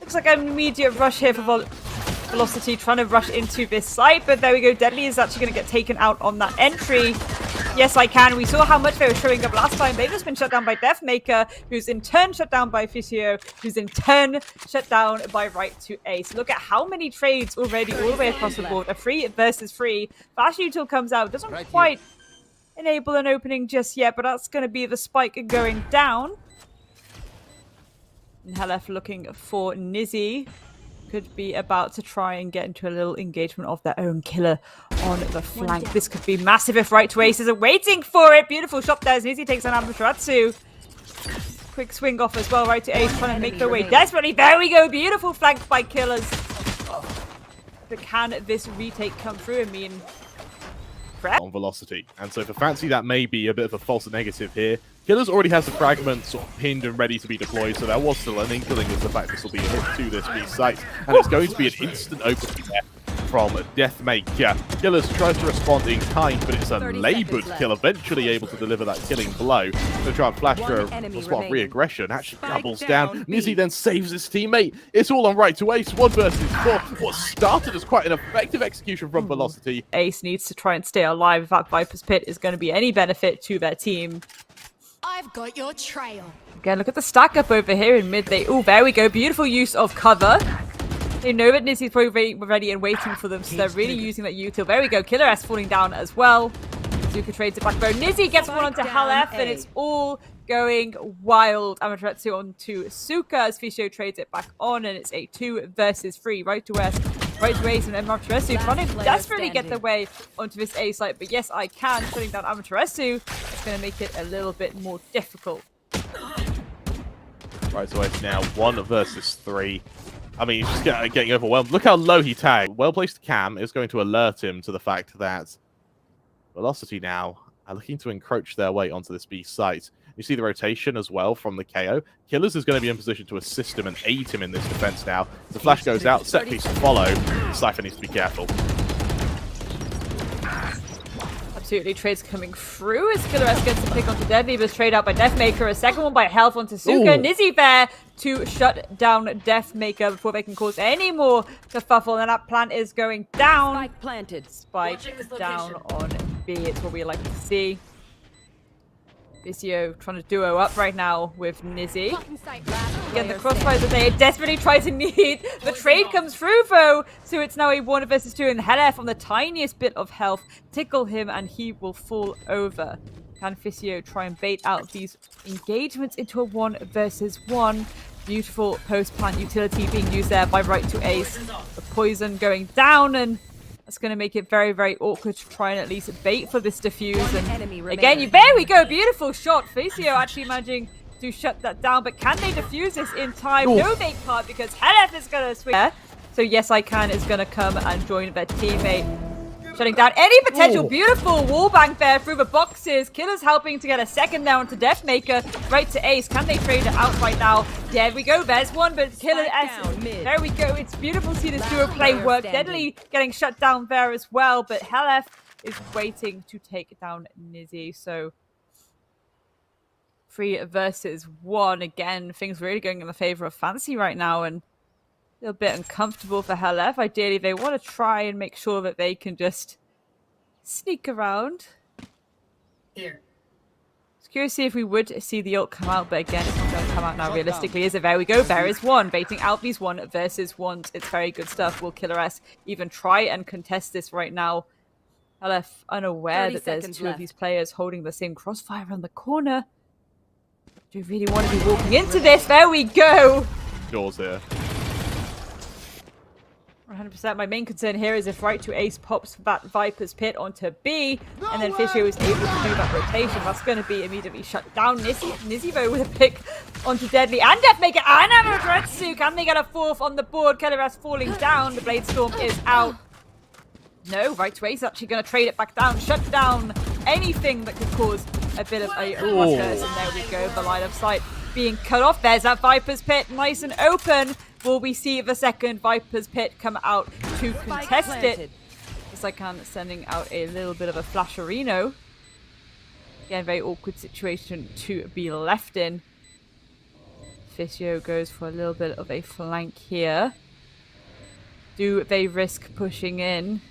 Looks like an immediate rush here for Velocity trying to rush into this site, but there we go. Deadly is actually going to get taken out on that entry. YESicaN. We saw how much they were showing up last time. They've just been shut down by DEATHMAKER, who's in turn shut down by Physio, who's in turn shut down by Right to Ace. Look at how many trades already all the way across the board. A 3 versus 3. Flash Util comes out. Doesn't quite enable an opening just yet, but that's going to be the spike going down. And hellffR looking for nizzy. Could be about to try and get into a little engagement of their own. Killer on the flank. This could be massive if Right to Ace isn't waiting for it. Beautiful shot there as nizzy takes on Amaterasu. Quick swing off as well. Right to Ace trying to make their way desperately. There we go. Beautiful flank by Killers. But can this retake come through? I mean, on Velocity. And so for Fancy, that may be a bit of a false negative here. Killers already has the fragments sort of pinned and ready to be deployed, so there was still an inkling of the fact this will be a hit to this B site. And it's going to be an instant opening there from DEATHMAKER. Killers tries to respond in kind, but it's a laboured kill, eventually able to deliver that killing blow. To try and flash for a spot of re-aggression, actually doubles down. nizzy then saves his teammate. It's all on Right to Ace, 1 versus 4. What started as quite an effective execution from Velocity. Ace needs to try and stay alive if that Viper's Pit is going to be any benefit to their team. I've got your trail. Again, look at the stack up over here in mid. Oh, there we go. Beautiful use of cover. They know that nizzy's probably ready and waiting for them, so they're really using that util. There we go. Killer S falling down as well. Suka trades it back though. nizzy gets one onto hellffR, and it's all going wild. Amaterasu onto Suka as Physio trades it back on, and it's a 2 versus 3. Right to Ace and Amaterasu trying to desperately get their way onto this A site, but YESicaN shutting down Amaterasu. It's going to make it a little bit more difficult. Right to Ace now, 1 versus 3. I mean, he's just getting overwhelmed. Look how low he tagged. Well-placed cam is going to alert him to the fact that Velocity now are looking to encroach their way onto this B site. You see the rotation as well from the KO. Killers is going to be in position to assist him and aid him in this defense now. The flash goes out, set piece to follow. Cypher needs to be careful. Absolutely, trades coming through as Killer S gets a pick onto Deadly, but trade out by DEATHMAKER. A second one by hellffR onto Suka. nizzy there to shut down DEATHMAKER before they can cause any more kerfuffle. And that plant is going down. Spike planted. Spike down on B. It's what we like to see. Physio trying to duo up right now with nizzy. Again, the crossfires that they desperately try to need. The trade comes through though, so it's now a 1 versus 2, and hellffR on the tiniest bit of health tickle him and he will fall over. Can Physio try and bait out these engagements into a 1 versus 1? Beautiful post-plant utility being used there by Right to Ace. The poison going down, and that's going to make it very, very awkward to try and at least bait for this defuse. And again, there we go. Beautiful shot. Physio actually managing to shut that down. But can they defuse this in time? Ooh. No, they can't, because hellffR is going to swing there. So YESicaN is going to come and join their teammate, shutting down any potential. Ooh. Beautiful wallbang there through the boxes. Killers helping to get a second down to DEATHMAKER. Right to Ace. Can they trade it out right now? There we go. There's one, but Killer S. There we go. It's beautiful to see this duo play work. Deadly getting shut down there as well, but hellffR is waiting to take down nizzy. So 3 versus 1. Again, things really going in the favor of Fancy right now, and a little bit uncomfortable for hellffR. Ideally, they want to try and make sure that they can just sneak around. Here. It's curious to see if we would see the ult come out, but again, it's not going to come out now realistically, is it? There we go. There is one. Baiting out these 1 versus 1s. It's very good stuff. Will Killer S even try and contest this right now? hellffR unaware that there's 2 of these players holding the same crossfire on the corner. Do we really want to be walking into this? There we go. Doors here. 100%. My main concern here is if Right to Ace pops that Viper's Pit onto B, and then Physio is able to do that rotation, that's going to be immediately shut down. nizzy though with a pick onto Deadly and DEATHMAKER and Amaterasu. Can they get a 4th on the board? Killer S falling down. The Blade Storm is out. No, Right to Ace is actually going to trade it back down, shut down anything that could cause a bit of a ruckus. And there we go, the line of sight being cut off. There's that Viper's Pit, nice and open. Will we see the second Viper's Pit come out to contest it? YESicaN sending out a little bit of a flasherino. Again, very awkward situation to be left in. YESicaN goes for a little bit of a flank here. Do they risk pushing in?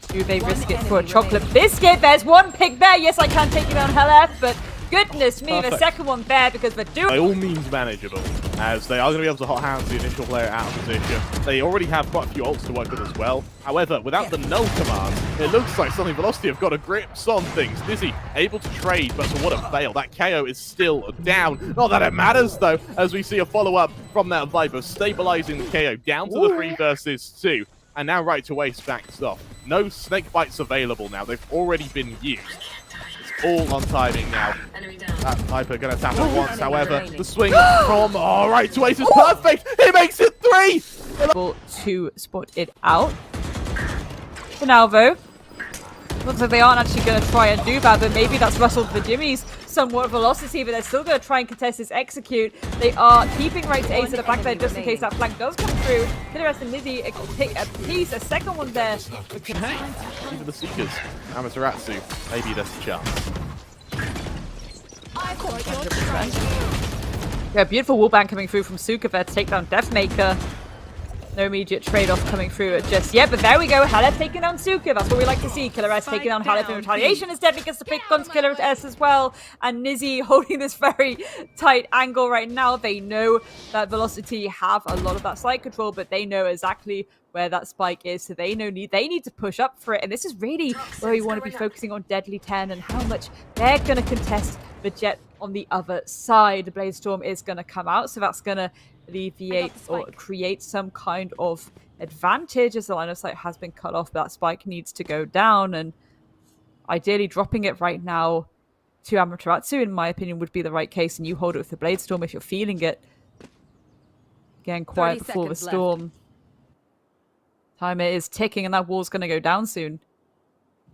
Do they risk it for a chocolate biscuit? There's one pick there. YESicaN taking down hellffR, but goodness me, the second one there because they're doing... By all means manageable, as they are going to be able to hot hands the initial player out of position. They already have quite a few ults to work with as well. However, without the null command, it looks like suddenly Velocity have got a grip on things. Nizzy able to trade, but to what avail? That KO is still down. Not that it matters, though, as we see a follow-up from that Viper, stabilizing the KO down to the 3 versus 2. And now right to waste backs off. No snake bites available now. They've already been used. It's all on timing now. That Viper going to tap it once. However, the swing from right to waste is perfect. He makes it 3. Able to spot it out. For now, though, looks like they aren't actually going to try and do that, but maybe that's rustled the Jimmy's somewhat velocity, but they're still going to try and contest this execute. They are keeping right to ace at the back there just in case that flank does come through. YESicaN and nizzy pick a piece, a second one there. Even the Seekers, Amaterasu, maybe there's a chance. Yeah, beautiful wallbang coming through from Suka there to take down DEATHMAKER. No immediate trade-off coming through just yet, but there we go. hellffR taking down Suka. That's what we like to see. killers taking down hellffR in retaliation as Deadly gets to pick onto killers as well. And nizzy holding this very tight angle right now. They know that Velocity have a lot of that side control, but they know exactly where that spike is, so they need to push up for it. And this is really where we want to be focusing on Deadly 10 and how much they're going to contest the Jet on the other side. The Blade Storm is going to come out, so that's going to alleviate or create some kind of advantage as the line of sight has been cut off. That spike needs to go down, and ideally dropping it right now to Amaterasu, in my opinion, would be the right case, and you hold it with the Blade Storm if you're feeling it. Again, quiet before the storm. Timer is ticking, and that wall's going to go down soon.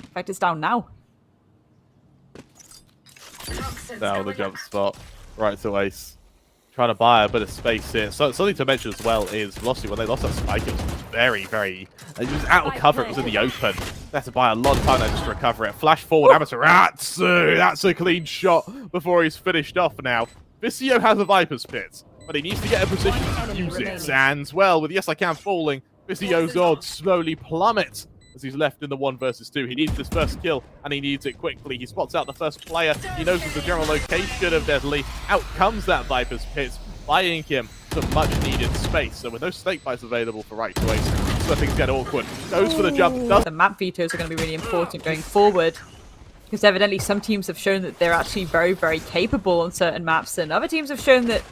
In fact, it's down now. Now the jump spot, right to ace. Trying to buy a bit of space here. So something to mention as well is Velocity, when they lost that spike, it was very, it was out of cover, it was in the open. They had to buy a lot of time there just to recover it. Flash forward, Amaterasu! That's a clean shot before he's finished off now. YESicaN has a Viper's Pit, but he needs to get a position to use it. And, well, with YESicaN falling, YESicaN's odds slowly plummet as he's left in the 1 versus 2. He needs this first kill, and he needs it quickly. He spots out the first player. He knows the general location of Deadly. Out comes that Viper's Pit, buying him some much-needed space. So with no snake bites available for right to ace, so things get awkward. Goes for the jump. The map vetoes are going to be really important going forward, because evidently some teams have shown that they're actually very capable on certain maps, and other teams have shown that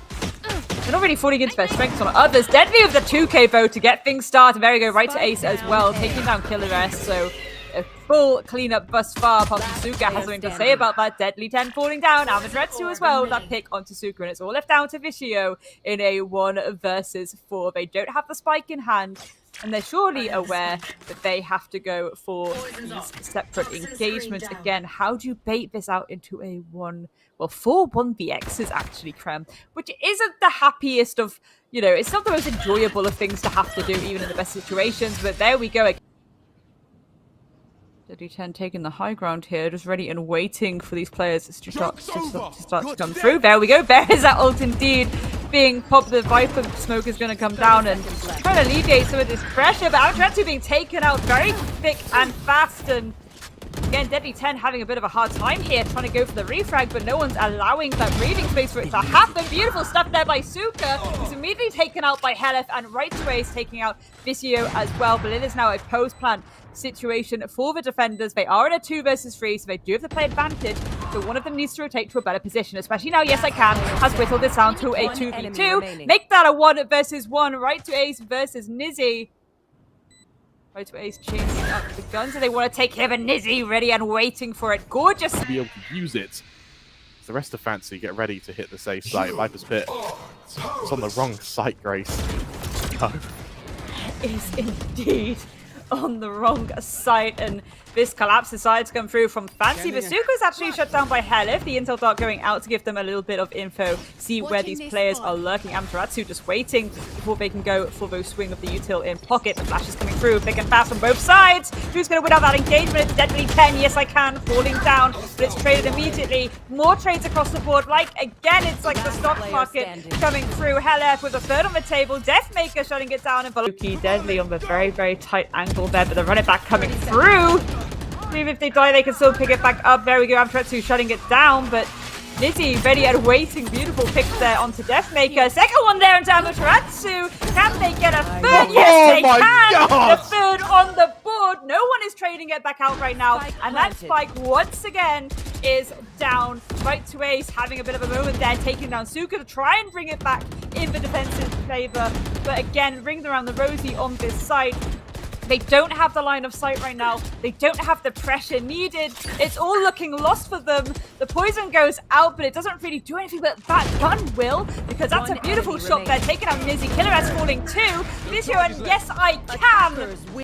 they're not really falling into their strengths on others. Deadly with the 2k vote to get things started. There we go, right to ace as well, taking down killers. So a full cleanup thus far. Suka has something to say about that. Deadly 10 falling down. Amaterasu as well. That pick onto Suka, and it's all left down to YESicaN in a 1 versus 4. They don't have the spike in hand, and they're surely aware that they have to go for these separate engagements. Again, how do you bait this out into a 4-1vx's actually, Krem, which isn't the happiest of, it's not the most enjoyable of things to have to do, even in the best situations, but there we go. Deadly 10 taking the high ground here, just ready and waiting for these players to start to come through. There we go. There is that ult indeed being popped. The Viper smoke is going to come down and try to alleviate some of this pressure, but Amaterasu being taken out very thick and fast. And again, Deadly 10 having a bit of a hard time here, trying to go for the refrag, but no one's allowing that breathing space for it to happen. Beautiful stuff there by Suka, who's immediately taken out by hellffR, and right to ace taking out YESicaN as well. But it is now a post-plant situation for the defenders. They are in a 2 versus 3, so they do have to play advantage. So one of them needs to rotate to a better position, especially now YESicaN has whittled this down to a 2v2. Make that a 1 versus 1. Right to ace versus nizzy. Right to ace changing up the guns, and they want to take him, and nizzy ready and waiting for it. Gorgeous. To be able to use it. The rest of Fancy get ready to hit the safe site. Viper's Pit. It's on the wrong site, Grace. No. Is indeed on the wrong site, and this collapse decides to come through from Fancy. But Suka's actually shut down by hellffR. The intel dart going out to give them a little bit of info, see where these players are lurking. Amaterasu just waiting before they can go for those swing of the util in pocket. The flash is coming through, thick and fast from both sides. Who's going to win out that engagement? It's deadly 10. YESicaN falling down, but it's traded immediately. More trades across the board. Like, again, it's like the stock market coming through. hellffR with a third on the table. DEATHMAKER shutting it down, and Baluki deadly on the very, very tight angle there, but the run it back coming through. Even if they die, they can still pick it back up. There we go. Amaterasu shutting it down, but nizzy ready and waiting. Beautiful pick there onto DEATHMAKER. Second one there into Amaterasu. Can they get a third? Yes, they can. God. The third on the board. No one is trading it back out right now. And that spike once again is down. Right to Ace having a bit of a moment there, taking down Suka to try and bring it back in the defensive favor. But again, ringing around the rosy on this side. They don't have the line of sight right now. They don't have the pressure needed. It's all looking lost for them. The poison goes out, but it doesn't really do anything, but that gun will, because that's a beautiful shot there. Taking out nizzy. Killer S falling too. This here, and YESicaN